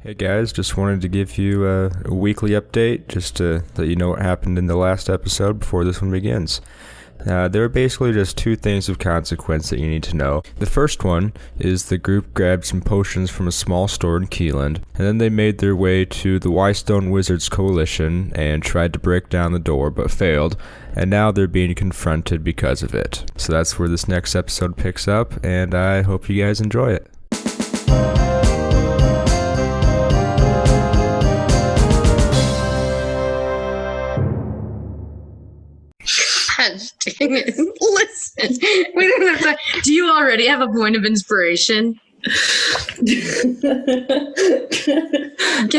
Hey guys, just wanted to give you a weekly update just to let you know what happened in the last episode before this one begins. There are basically just two things of consequence that you need to know. The first one is the group grabbed some potions from a small store in Keyland, and then they made their way to the Wystone Wizards Coalition and tried to break down the door but failed, and now they're being confronted because of it. So that's where this next episode picks up, and I hope you guys enjoy it. Dang it. Listen, we don't have time. Do you already have a point of inspiration? Because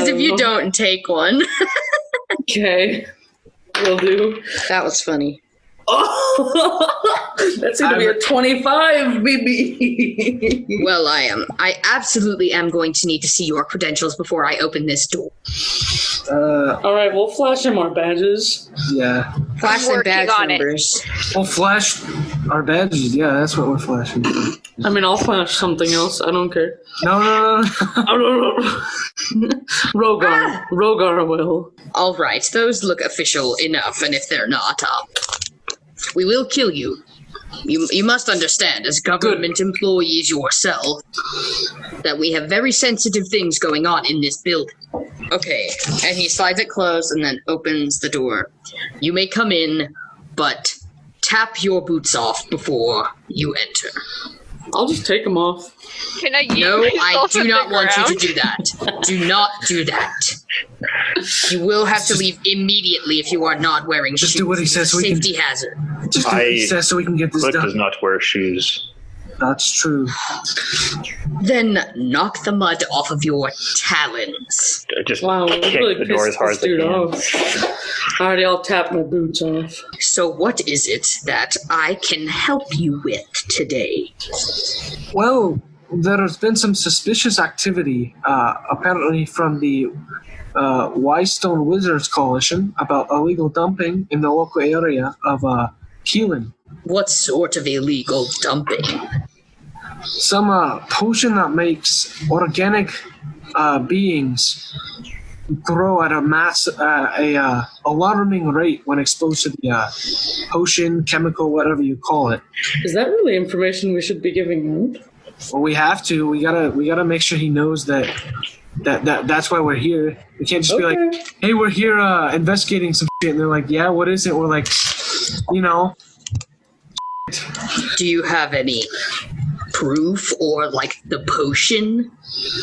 if you don't, take one. Okay, will do. That was funny. Oh, that's going to be a 25, baby. Well, I absolutely am going to need to see your credentials before I open this door. All right, we'll flash him our badges. Yeah. Flash some badge numbers. We'll flash our badges. Yeah, that's what we're flashing. I mean, I'll flash something else. I don't care. No. Rogar will. All right, those look official enough, and if they're not, we will kill you. You must understand, as government employees yourself, that we have very sensitive things going on in this building. Okay, and he slides it closed and then opens the door. You may come in, but tap your boots off before you enter. I'll just take them off. Can I use No, I do not want you to ground? do that. Do not do that. You will have to leave immediately if you are not wearing shoes. Just do what he says so we can... Safety hazard. Just do what he says so we can get this Click done. does not wear shoes. That's true. Then knock the mud off of your talons. Just Wow, kick really the door as hard as I dude can. off. Alrighty, I'll tap my boots off. So what is it that I can help you with today? Well, there's been some suspicious activity, apparently from the Wystone Wizards Coalition about illegal dumping in the local area of Keelan. What sort of illegal dumping? Some potion that makes organic beings grow at a alarming rate when exposed to the potion, chemical, whatever you call it. Is that really information we should be giving out? Well, we have to. We gotta make sure he knows that's why we're here. We can't just be like, hey, we're here investigating some shit, and they're like, yeah, what is it? We're like, you know. Do you have any proof or like the potion?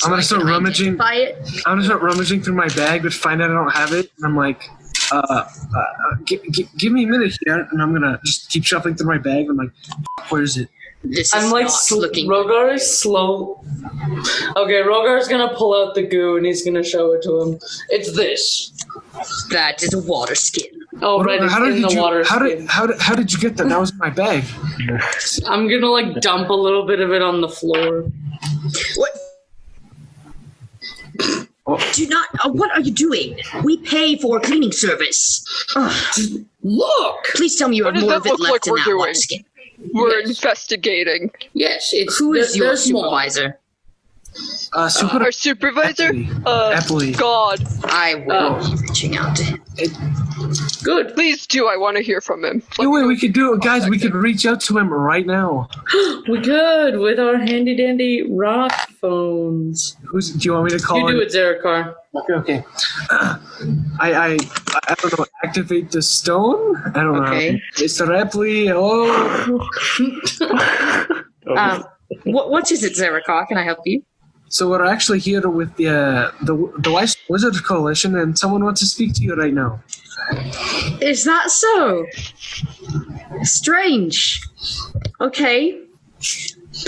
I'm gonna start rummaging. Identify it? I'm gonna start rummaging through my bag, but find out I don't have it. And I'm like, give me a minute here, and I'm gonna just keep shuffling through my bag. I'm like, where is it? This is I'm like, not looking. Rogar is slow. Okay, Rogar's gonna pull out the goo and he's gonna show it to him. It's this. That is a water skin. Oh, right, it's in the water skin. How did you get that? That was in my bag. I'm gonna like dump a little bit of it on the floor. What? Do not. What are you doing? We pay for a cleaning service. Ugh. Look! Please tell me you have What does more that of it look left like in we're that doing? water skin. We're Yes. investigating. Yes, it's Who is your they're small. supervisor? Super. Our supervisor? Happily. God. I will be reaching out to him. Good. Please do. I want to hear from him. Hey, wait, we could do it, guys. We could reach out to him right now. We could with our handy dandy rock phones. Do you want me to call You him? do it, Zerichar. Okay. I don't know. Activate the stone. I don't know. It's the Repli. What is it, Zerichar? Can I help you? So we're actually here with the Wystone Wizards Coalition, and someone wants to speak to you right now. Is that so? Strange. Okay.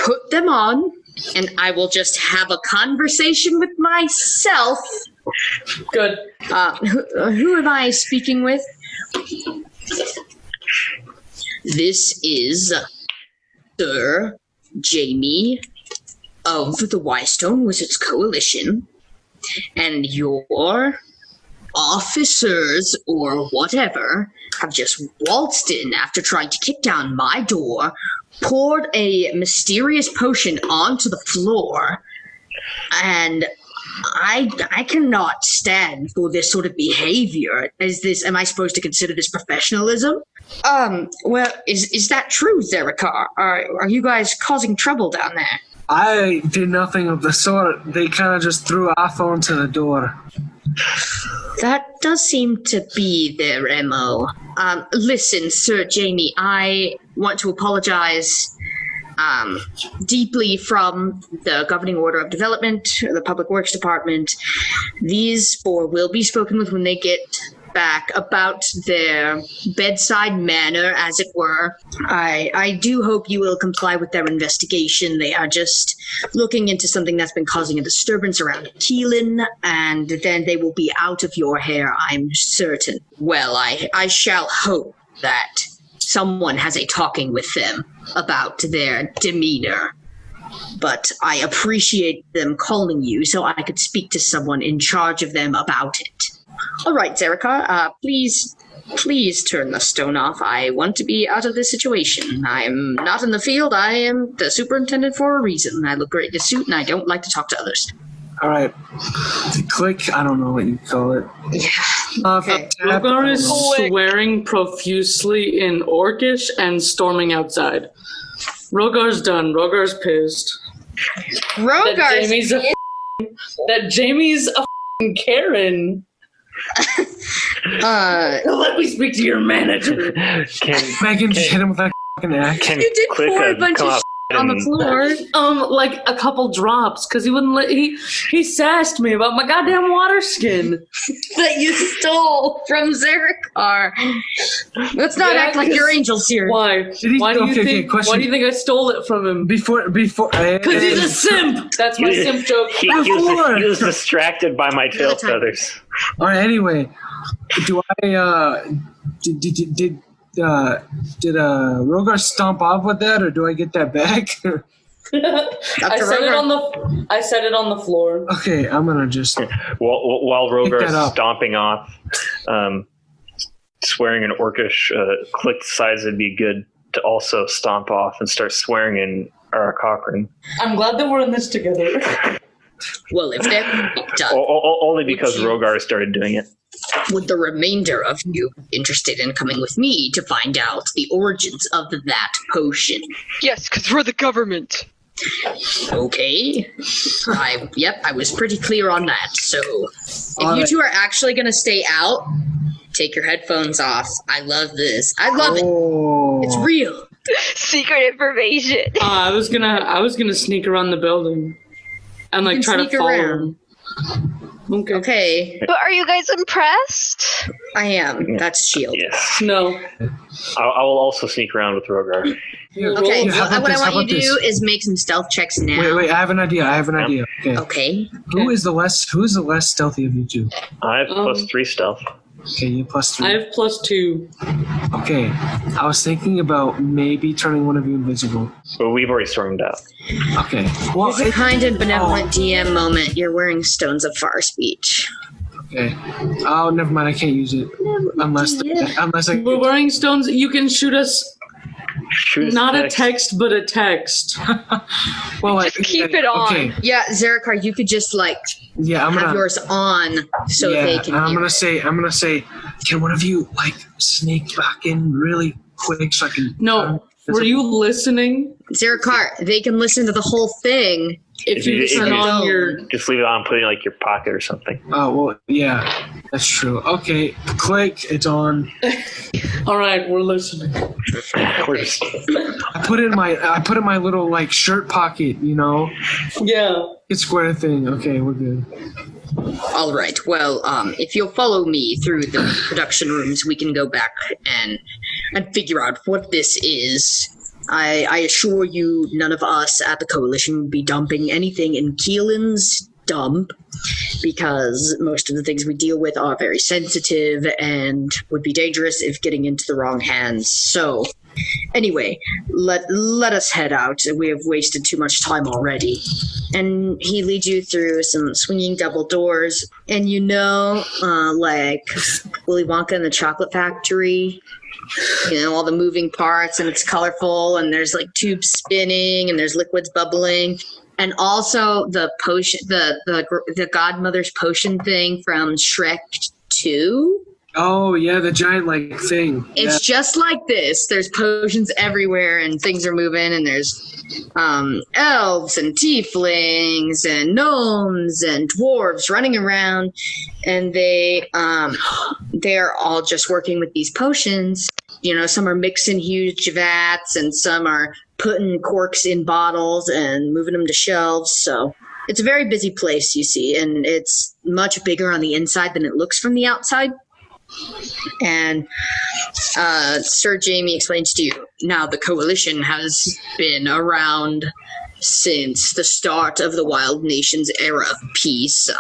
Put them on, and I will just have a conversation with myself. Good. Who am I speaking with? This is Sir Jamie of the Wystone Wizards Coalition, and your officers or whatever have just waltzed in after trying to kick down my door, poured a mysterious potion onto the floor, and I cannot stand for this sort of behavior. Am I supposed to consider this professionalism? Well, is that true, Zerichar? Are you guys causing trouble down there? I did nothing of the sort. They kind of just threw our phone to the door. That does seem to be their MO. Listen, Sir Jamie, I want to apologize deeply from the Governing Order of Development, the Public Works Department. These four will be spoken with when they get back about their bedside manner, as it were. I do hope you will comply with their investigation. They are just looking into something that's been causing a disturbance around Keelan, and then they will be out of your hair, I'm certain. Well, I shall hope that someone has a talking with them about their demeanor. But I appreciate them calling you so I could speak to someone in charge of them about it. All right, Zerichar, please turn the stone off. I want to be out of this situation. I'm not in the field. I am the superintendent for a reason. I look great in a suit, and I don't like to talk to others. All right. Click. I don't know what you call it. Yeah. Okay. Rogar is swearing profusely in Orcish and storming outside. Rogar's done. Rogar's pissed. That Jamie's a Karen. Let me speak to your manager. Megan just hit him with that fucking axe. You did pour a bunch of shit on the floor. Like a couple drops, because he wouldn't let. He sassed me about my goddamn water skin that you stole from Zerichar. Let's not act like you're angels here. Why? Why do you think I stole it from him? Because he's a simp. That's my simp joke. He was distracted by my tail feathers. All right. Anyway, do I did Rogar stomp off with that, or do I get that back? I set it on the floor. Okay, I'm gonna just. While Rogar's stomping off, swearing in Orcish, Click decides it'd be good to also stomp off and start swearing in Cochrane. I'm glad that we're in this together. Well, if that be done, only because Rogar started doing it. Would the remainder of you be interested in coming with me to find out the origins of that potion? Yes, because we're the government. Okay. I was pretty clear on that. So, if you two are actually going to stay out, take your headphones off. I love this. I love it. It's real. Secret information. I was gonna sneak around the building and try to follow him. Okay. But are you guys impressed? I am. That's shield. Yes. No. I will also sneak around with Rogar. Okay. What I want you to do is make some stealth checks now. Wait. I have an idea. Okay. Who is the less stealthy of you two? I have +3 stealth. Okay, you +3. I have +2. Okay. I was thinking about maybe turning one of you invisible. But we've already stormed out. Okay. Well, it's a kind and benevolent DM moment. You're wearing stones of far speech. Okay. Oh, never mind. I can't use it unless I. We're wearing stones. You can shoot us. Not a text, but a text. Well, just keep it on. Okay. Yeah, Zerichar, you could just have yours on so they can. I'm gonna say, can one of you sneak back in really quick so I can? No. Were you listening? Zerichar, they can listen to the whole thing. If you turn on your... Just leave it on, put it in your pocket or something. Oh, well, yeah, that's true. Okay, click, it's on. All right, we're listening. I put it in my little shirt pocket, Yeah. It's square thing. Okay, we're good. All right. Well, if you'll follow me through the production rooms, we can go back and figure out what this is. I assure you, none of us at the Coalition would be dumping anything in Keelan's dump, because most of the things we deal with are very sensitive and would be dangerous if getting into the wrong hands. So, anyway, let us head out. We have wasted too much time already. And he leads you through some swinging double doors. And like Willy Wonka and the Chocolate Factory, all the moving parts, and it's colorful, and there's tubes spinning, and there's liquids bubbling. and also the potion, the godmother's potion thing from Shrek 2. Oh yeah, the giant like thing. It's just like this. There's potions everywhere, and things are moving, and there's elves and tieflings and gnomes and dwarves running around, and they're all just working with these potions. You know, some are mixing huge vats, and some are putting corks in bottles and moving them to shelves. So it's a very busy place, you see, and it's much bigger on the inside than it looks from the outside. And Sir Jamie explains to you, now the Coalition has been around since the start of the Wild Nations era of peace.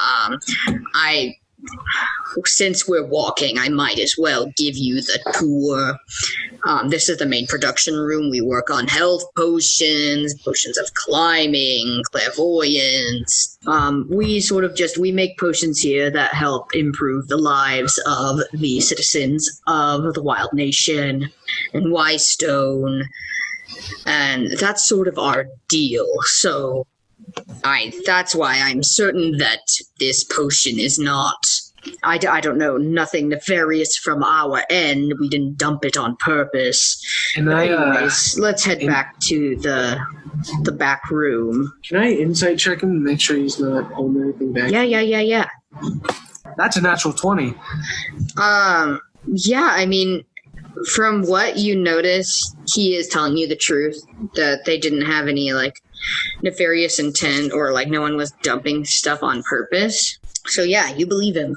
Since we're walking, I might as well give you the tour. This is the main production room. We work on health potions, potions of climbing, clairvoyance. We make potions here that help improve the lives of the citizens of the Wild Nation and Wystone. And that's sort of our deal. So that's why I'm certain that this potion is not, I don't know, nothing nefarious from our end. We didn't dump it on purpose. And anyways, let's head back to the back room. Can I insight check him to make sure he's not holding anything back? Yeah. That's a natural 20. Yeah, I mean, from what you notice, he is telling you the truth, that they didn't have any, like, nefarious intent, or, like, no one was dumping stuff on purpose. So, yeah, you believe him.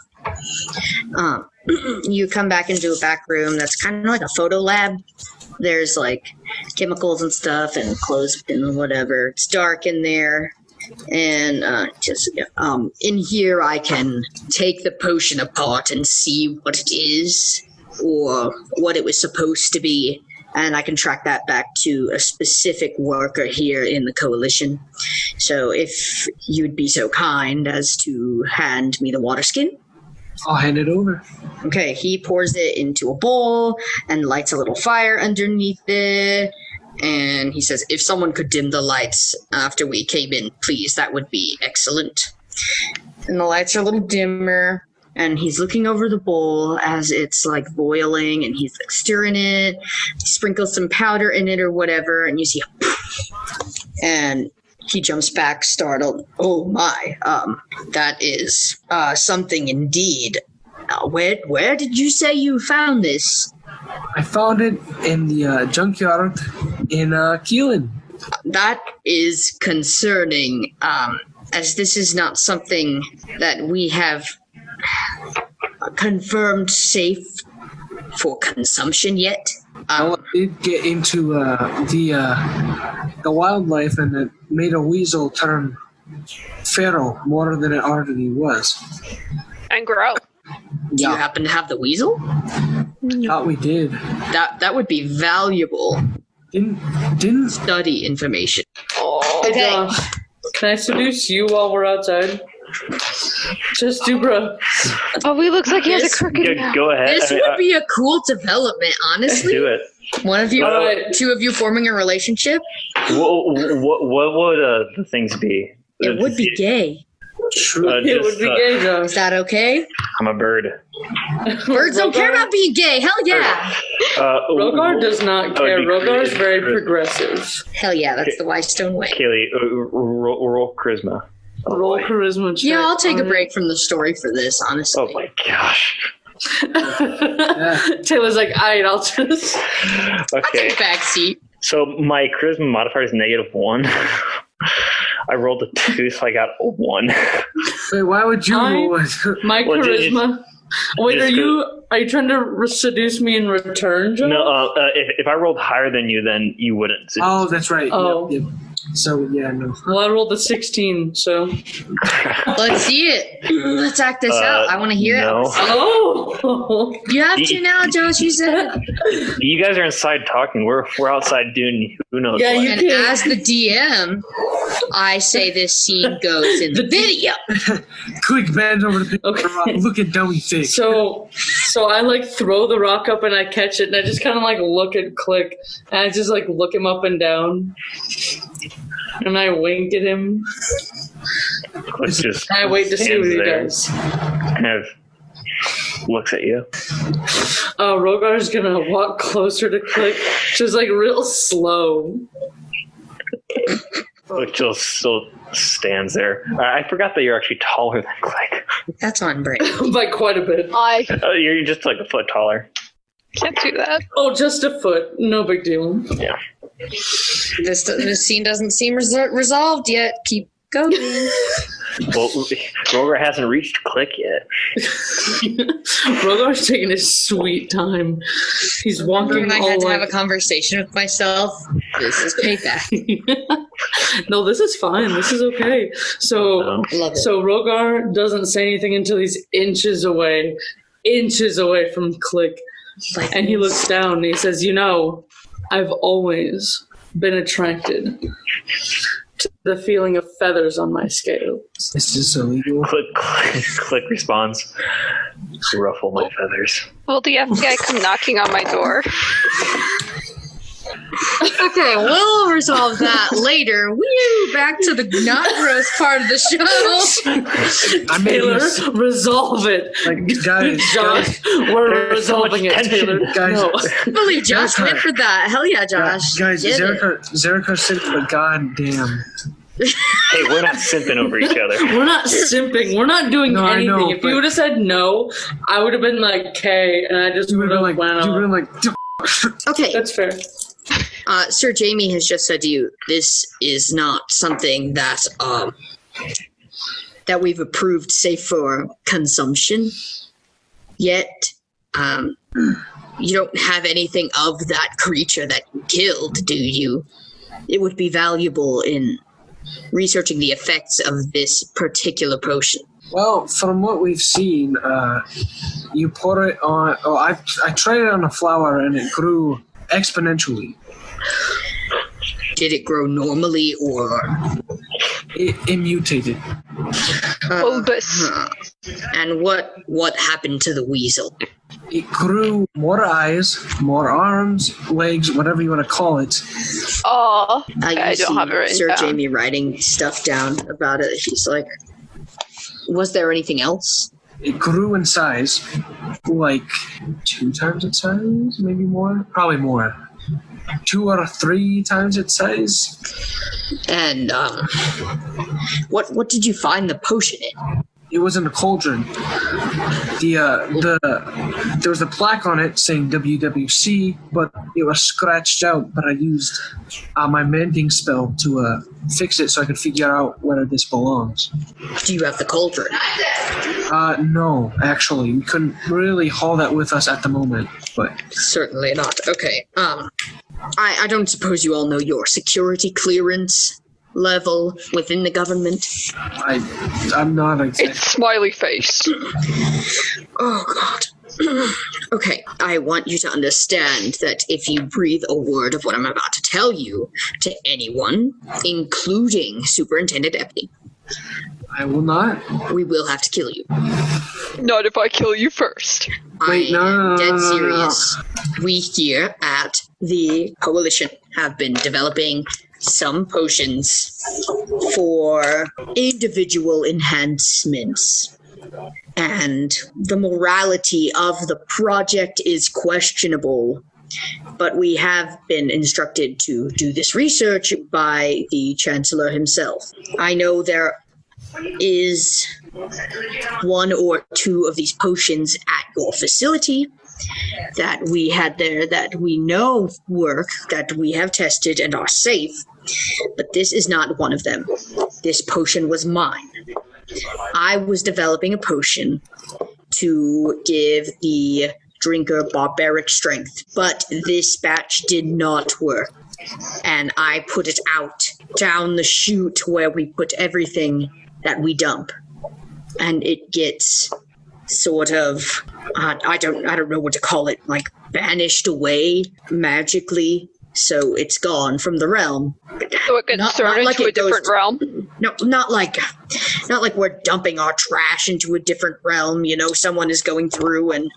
You come back into a back room that's kind of like a photo lab. There's, like, chemicals and stuff and clothes and whatever. It's dark in there. And in here, I can take the potion apart and see what it is, or what it was supposed to be, and I can track that back to a specific worker here in the Coalition. So if you'd be so kind as to hand me the water skin. I'll hand it over. Okay, he pours it into a bowl and lights a little fire underneath it. And he says, if someone could dim the lights after we came in, please, that would be excellent. And the lights are a little dimmer. And he's looking over the bowl as it's like boiling, and he's like stirring it. He sprinkles some powder in it or whatever, and you see a poof, and he jumps back, startled. Oh my, that is something indeed. Where did you say you found this? I found it in the junkyard in Keelan. That is concerning, as this is not something that we have confirmed safe for consumption yet. Well, it did get into the wildlife, and it made a weasel turn feral more than it already was. And grow. Do you happen to have the weasel? Thought we did. That would be valuable. Didn't Study information. Okay. Can I seduce you while we're outside? Just do, bro. Oh, he looks like he has a crooked mouth. Go ahead. This would be a cool development, honestly. Do it. One of you, two of you forming a relationship. What would the things be? It would be gay. It would be gay, though. Is that okay? I'm a bird. Birds don't care about being gay. Hell yeah. Rogar does not care. Rogar is very charisma. progressive. Hell yeah, that's the Wystone way. Kaylee, roll charisma. Roll charisma check. Yeah, I'll take a break from the story for this, honestly. Oh my gosh. Taylor's like, alright, I'll just... I'll Okay. take a back seat. So my charisma modifier is -1. I rolled a 2, so I got a 1. Wait, why would you roll it? My Well, charisma... Wait, just are you trying to seduce me in return, Joe? No, if I rolled higher than you, then you wouldn't. Oh, that's right. Oh. Yep. So, yeah, no. Well, I rolled a 16, so... Let's see it. Let's act this out. I want to hear no. it. Oh! You have to now, Josh, you said. You guys are inside talking. We're outside doing who knows Yeah, what. you And can. as the DM, I say this scene goes in the video. Quick bend over the picture. Okay. Look at dummy face. So I like throw the rock up and I catch it and I just kind of like look and click and I just like look him up and down. And I wink at him. Click just I wait to see what he there, does. kind of looks at you. Rogar's gonna walk closer to Click, just like real slow. Click just still stands there. I forgot that you're actually taller than Click. That's on brand. By quite a bit. You're just like a foot taller. Can't do that. Oh, just a foot. No big deal. Yeah. This scene doesn't seem resolved yet. Keep going. Well, Rogar hasn't reached Click yet. Rogar's taking his sweet time. He's walking. I had to have a conversation with myself. This is payback. No, this is fine. This is okay. So Rogar doesn't say anything until he's inches away from Click. And he looks down and he says, I've always been attracted to the feeling of feathers on my scales. Is this illegal? Click responds, ruffle my feathers. Will the FBI come knocking on my door? Okay, we'll resolve that later. Woo! Back to the not gross part of the show. Taylor, resolve it. Guys, Josh, we're resolving it, Taylor. Guys, no. I believe Josh went for that. Hell yeah, Josh. Guys, Zerichar said, but goddamn. Hey, we're not simping over each other. We're not simping. We're not doing anything. Know, if you would have said no, I would have been like, okay, and I just would have went on. Okay. That's fair. Sir Jamie has just said to you, this is not something that that we've approved safe for consumption yet. You don't have anything of that creature that you killed, do you? It would be valuable in researching the effects of this particular potion. Well, from what we've seen, you pour it on... Oh, I tried it on a flower and it grew exponentially. Did it grow normally or... It mutated. Bulbous. And what happened to the weasel? It grew more eyes, more arms, legs, whatever you want to call it. Oh, I don't have it written Sir down. Jamie writing stuff down about it. He's like, was there anything else? It grew in size, like 2 times its size, maybe more. Probably more. 2 or 3 times its size. And what did you find the potion in? It was in a cauldron. There was a plaque on it saying WWC, but it was scratched out. But I used my mending spell to fix it so I could figure out where this belongs. Do you have the cauldron? No, actually, we couldn't really haul that with us at the moment. But certainly not. Okay. I don't suppose you all know your security clearance level within the government. I'm not exactly. It's smiley face. Oh God. Okay, I want you to understand that if you breathe a word of what I'm about to tell you to anyone, including Superintendent Epney, I will not. We will have to kill you. Not if I kill you first. Wait, no. Dead serious. We here at the Coalition have been developing some potions for individual enhancements. And the morality of the project is questionable, but we have been instructed to do this research by the Chancellor himself. I know there is 1 or 2 of these potions at your facility that we had there that we know work, that we have tested and are safe, but this is not one of them. This potion was mine. I was developing a potion to give the drinker barbaric strength, but this batch did not work. And I put it out down the chute where we put everything that we dump. And it gets sort of, I don't know what to call it, like banished away magically. So it's gone from the realm. So it gets thrown into a different realm? No, not like we're dumping our trash into a different realm. You know, someone is going through and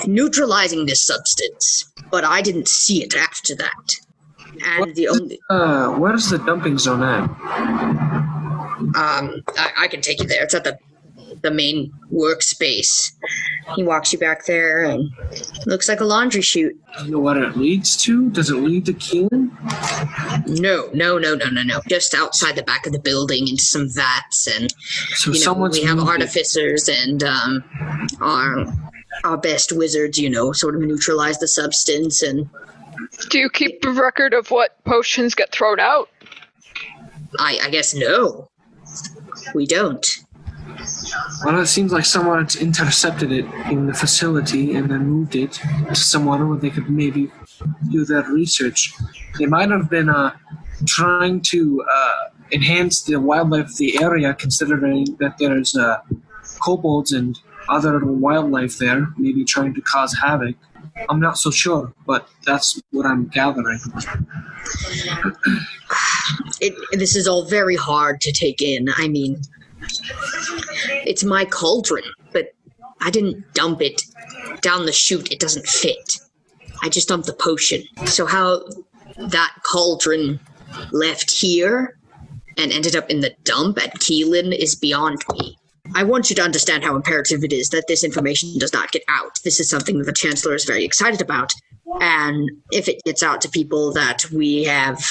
neutralizing this substance. But I didn't see it after that. And the only where's the dumping zone at? I can take you there. It's at the main workspace. He walks you back there, and looks like a laundry chute. Do you know what it leads to? Does it lead to Keelan? No. Just outside the back of the building into some vats, and So we have artificers and our best wizards, sort of neutralize the substance. And do you keep a record of what potions get thrown out? I guess no. We don't. Well, it seems like someone intercepted it in the facility and then moved it to somewhere where they could maybe do that research. They might have been trying to enhance the wildlife of the area, considering that there's kobolds and other wildlife there, maybe trying to cause havoc. I'm not so sure, but that's what I'm gathering. This is all very hard to take in. I mean, it's my cauldron, but I didn't dump it down the chute. It doesn't fit. I just dumped the potion. So how that cauldron left here and ended up in the dump at Keelan is beyond me. I want you to understand how imperative it is that this information does not get out. This is something that the Chancellor is very excited about. And if it gets out to people that we have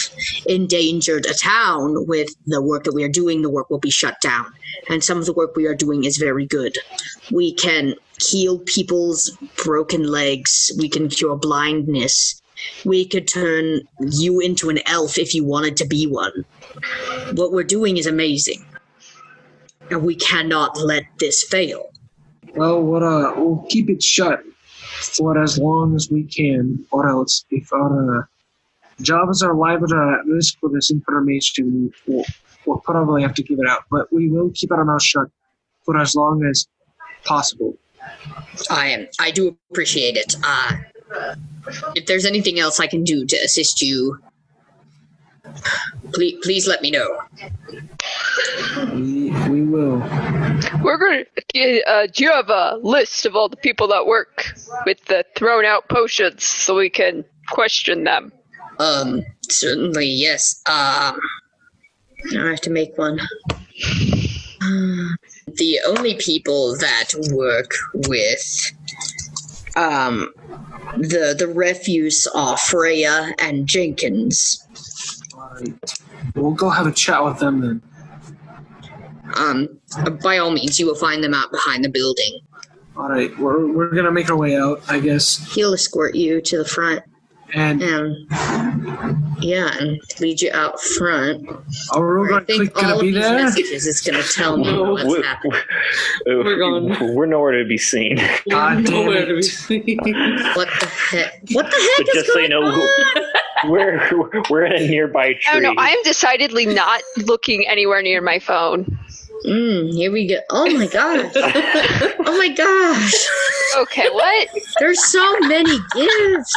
endangered a town with the work that we are doing, the work will be shut down. And some of the work we are doing is very good. We can heal people's broken legs. We can cure blindness. We could turn you into an elf if you wanted to be one. What we're doing is amazing. And we cannot let this fail. Well, we'll keep it shut for as long as we can, or else if our jobs are liable to risk for this information, we'll probably have to give it out. But we will keep our mouth shut for as long as possible. I do appreciate it. If there's anything else I can do to assist you, please let me know. We will. We're going to... do you have a list of all the people that work with the thrown out potions so we can question them? Certainly, yes. I have to make one. The only people that work with the refuse are Freya and Jenkins. All right. We'll go have a chat with them then. By all means, you will find them out behind the building. All right, we're gonna make our way out, I guess. He'll escort you to the front. And lead you out front. Are Rogar gonna be there? Messages is gonna tell me what's happening. We're gone. We're nowhere to be seen. God damn Nowhere to be it. seen. What the heck? What the heck is Just so you going know, on? we're in a nearby tree. Oh no, I am decidedly not looking anywhere near my phone. Here we go. Oh my gosh. Oh my gosh. Okay, what? There's so many gifts.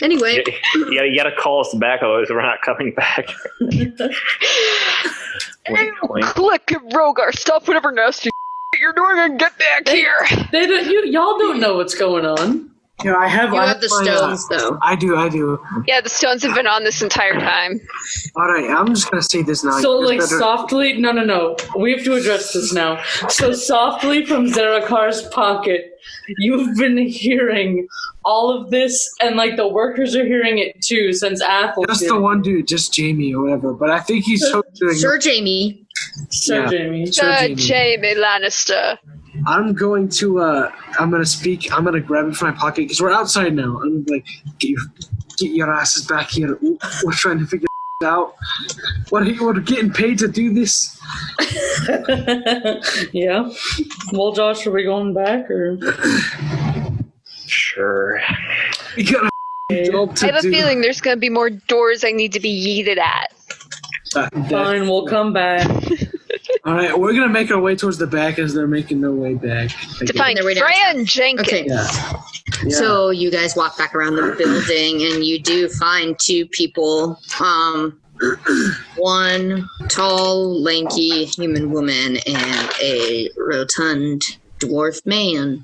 Anyway. You gotta call us back, otherwise we're not coming back. Click, Rogar, stop whatever nasty you're doing and get back here. Y'all don't know what's going on. Yeah, I have. You I have the my, stones, though. I do. Yeah, the stones have been on this entire time. All right, I'm just gonna say this now. So, You like, better- softly... No. We have to address this now. So, softly from Zerichar's pocket, you've been hearing all of this, and, like, the workers are hearing it, too, since Athel's Just here. the one dude, just Jamie or whatever. But I think he's doing. Sir Jamie. Sir Yeah. Jamie. Sir Jamie. Jaime Lannister. I'm going to. I'm gonna speak. I'm gonna grab it from my pocket because we're outside now. I'm like, get your asses back here. We're trying to figure it out. We're getting paid to do this. Yeah. Well, Josh, are we going back, or...? Sure. We got a job to I have a do. feeling there's going to be more doors I need to be yeeted at. Fine, we'll come back. All right, we're gonna make our way towards the back as they're making their way back. To find their way down. Fran Jenkins. Okay. Yeah. So you guys walk back around the building, and you do find two people. One tall, lanky human woman and a rotund dwarf man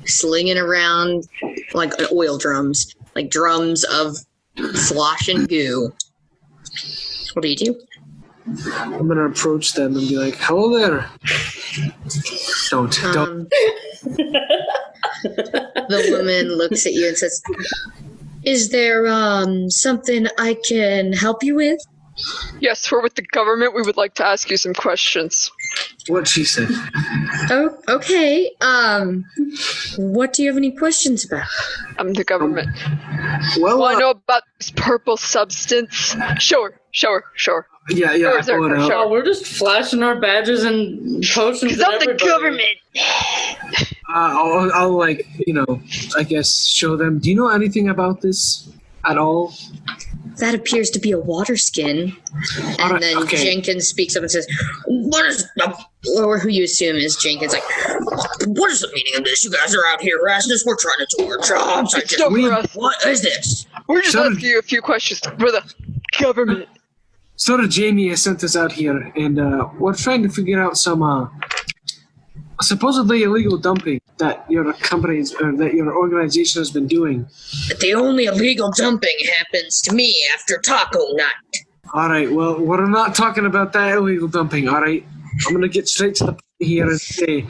slinging around like oil drums, like drums of slosh and goo. What do you do? I'm gonna approach them and be like, "Hello there." Don't. The woman looks at you and says, "Is there something I can help you with?" Yes, we're with the government. We would like to ask you some questions. What she said. Oh, okay. What do you have any questions about? I'm the government. Well, Want to know about this purple substance? Sure. yeah. Sure, pull it out. sure. Oh, we're just flashing our badges and potions Because at I'm the everybody. government. I'll like, I guess show them. Do you know anything about this at all? That appears to be a water skin. And Alright, then okay. Jenkins speaks up and says, "What is," or who you assume is Jenkins, like, "What is the meaning of this? You guys are out here harassing us. We're trying to do our jobs. It's not for us. What is this?" We're just Sure. asking you a few questions for the government. Sort of Jamie has sent us out here, and we're trying to figure out some supposedly illegal dumping that your companies or that your organization has been doing. The only illegal dumping happens to me after taco night. All right, well, we're not talking about that illegal dumping. All right, I'm gonna get straight to the point here and say,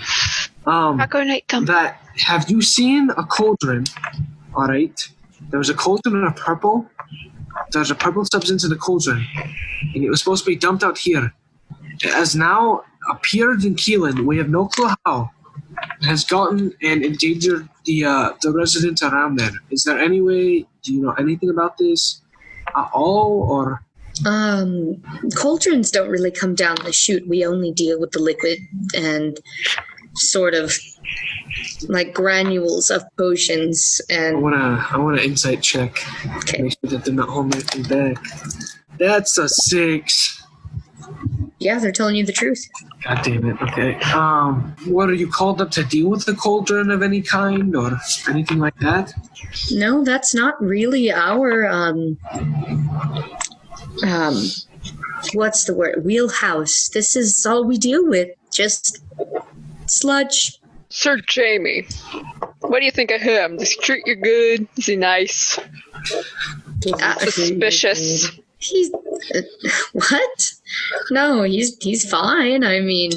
Taco night dump. that have you seen a cauldron? All right, there was a cauldron in a purple. There's a purple substance in the cauldron, and it was supposed to be dumped out here. It has now appeared in Keelan. We have no clue how. It has gotten and endangered the residents around there. Is there any way? Do you know anything about this at all, or? Cauldrons don't really come down the chute. We only deal with the liquid and sort of like granules of potions. I And wanna insight check. okay, Make sure that they're not holding anything back. That's a 6. yeah, they're telling you the truth. God damn it. Okay. What are you called up to deal with the cauldron of any kind or anything like that? No, that's not really our what's the word? Wheelhouse. This is all we deal with. Just sludge. Sir Jamie, what do you think of him? Does he treat you good? Is he nice? Suspicious? He's what? No, he's fine. I mean,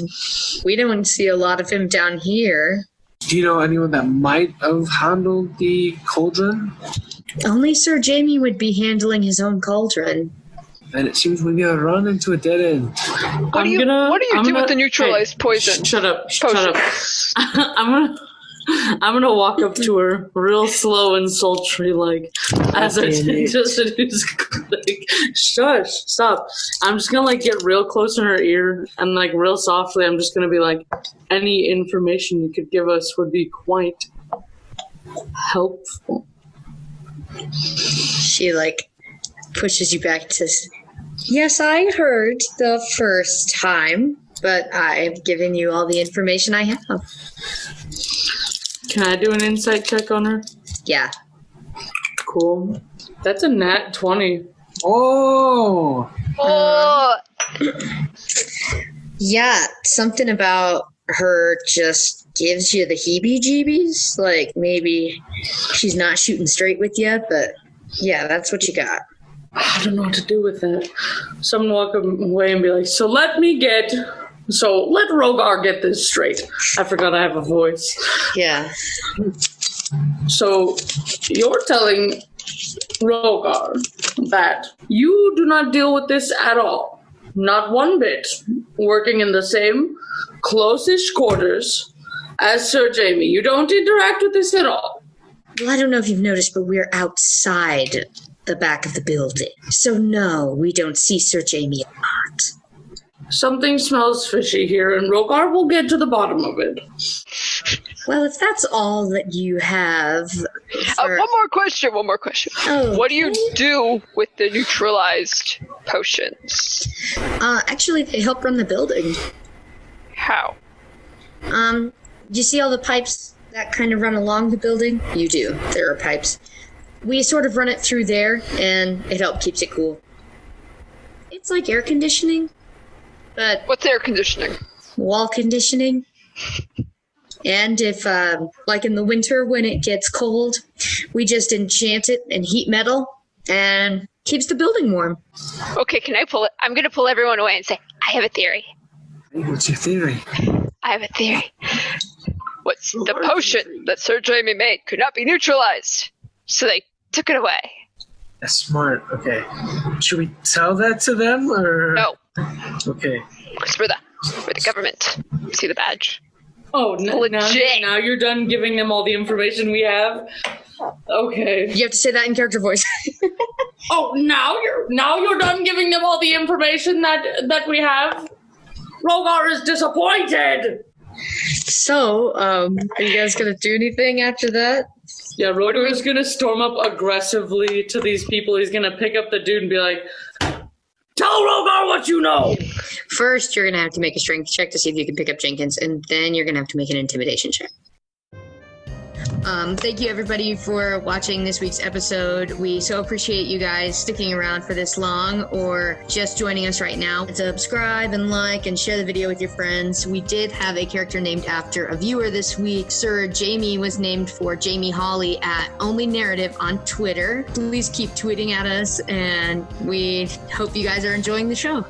we don't see a lot of him down here. Do you know anyone that might have handled the cauldron? Only Sir Jamie would be handling his own cauldron. And it seems we're gonna run into a dead end. What do you do with the neutralized poison? Shut up. Potion. I'm gonna walk up to her real slow and sultry, like as I just like, shush, stop. I'm just gonna like get real close in her ear and like real softly. I'm just gonna be like, any information you could give us would be quite helpful. She like pushes you back to. Yes, I heard the first time, but I've given you all the information I have. Can I do an insight check on her? Yeah. Cool. That's a nat 20. Oh! Oh, Yeah, something about her just gives you the heebie-jeebies. Like, maybe she's not shooting straight with you, but yeah, that's what you got. I don't know what to do with that. Someone walk away and be like, so let Rogar get this straight. I forgot I have a voice. Yeah. So you're telling Rogar that you do not deal with this at all. Not one bit. Working in the same closest quarters as Sir Jamie. You don't interact with this at all. Well, I don't know if you've noticed, but we're outside the back of the building. So no, we don't see Sir Jamie a lot. Something smells fishy here, and Rogar will get to the bottom of it. Well, if that's all that you have... One more question. Oh, what do you do with the neutralized potions? Actually, they help run the building. How? You see all the pipes that kind of run along the building? You do. There are pipes. We sort of run it through there, and it keeps it cool. It's like air conditioning, but... What's air conditioning? Wall conditioning. And if, like in the winter when it gets cold, we just enchant it and heat metal, and keeps the building warm. Okay, can I pull it? I'm going to pull everyone away and say, I have a theory. What's your theory? I have a theory. What's the potion that Sir Jamie made could not be neutralized, so they took it away. That's smart. Okay. Should we tell that to them, or? No. Okay. It's for the government. See the badge? Oh, now you're done giving them all the information we have? Okay. You have to say that in character voice. Oh, now you're done giving them all the information that we have? Rogar is disappointed! So, are you guys gonna do anything after that? Yeah, Rogar is gonna storm up aggressively to these people. He's gonna pick up the dude and be like, tell Rogar what you know! First, you're gonna have to make a strength check to see if you can pick up Jenkins, and then you're gonna have to make an intimidation check. Thank you everybody for watching this week's episode. We so appreciate you guys sticking around for this long or just joining us right now. Subscribe and like and share the video with your friends. We did have a character named after a viewer this week. Sir Jamie was named for Jamie Hawley at Only Narrative on Twitter. Please keep tweeting at us, and we hope you guys are enjoying the show.